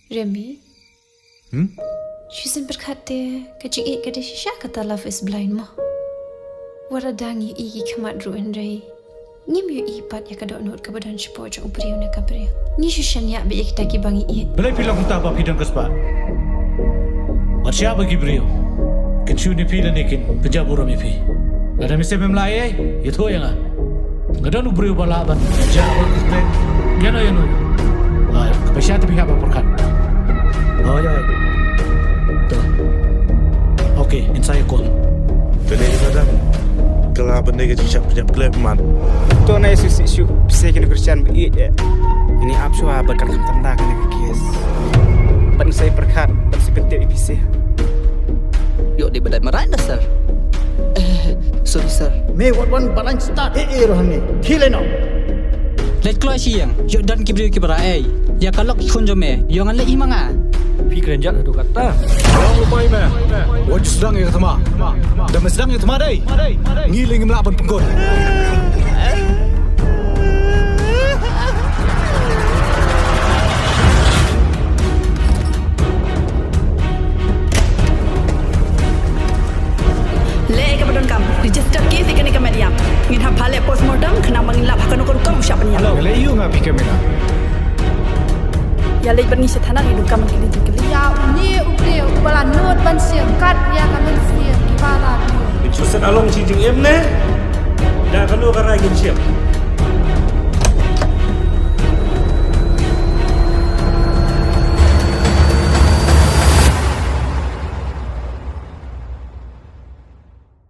Remy? She's berkata kecik kada shisha kata love is blind mo. Waradangi igi kamat ruin ray. Ngim yu ipat ya kada onur ka badan sipo ja ubriu na kabriu. Ni shishan ya be kita ki bangi i. Belai pilang ta ba pidang kaspa. Arsya bagi brio. Kecu ni pila nekin pejabura mi pi. Ada mesti memlai itu yang ah. Ngadan ubriu balaban. Jawa kusbe. Yano yano. Ah, kapasya tapi apa perkan. Oh ya. Tuh. Oke, insya call. Belai kada. Kalau benda ke cicak penyap kelep man. To na isu bisa kena Christian bi ini apsu berkat tanda kena kes. Ban saya berkat, ban saya penting bisa. Yo di badai marai dah sir. Sorry sir. May what one balance start rohani. Khile no. Let keluar siang. Yo dan kibri kibarai. Ya kalau kun jome, yo ngan le imanga. Pikiran jat tu kata. Orang lupa ini. Wajib sedang ya ketema. Dan sedang ya ketema dai. Ngiling melaban penggon. Lega badon kam register case ikani kamediam ngin ha phale postmortem khna mangin la phakano ko kam sha panya Kalau you ngah pikir mina. ya le berni se thana hidu kam kili tukili ya uni upre upala not ban siang kat ya kamen siang kibala Jusan along cincin em ne. Dah kalau karai gin siap.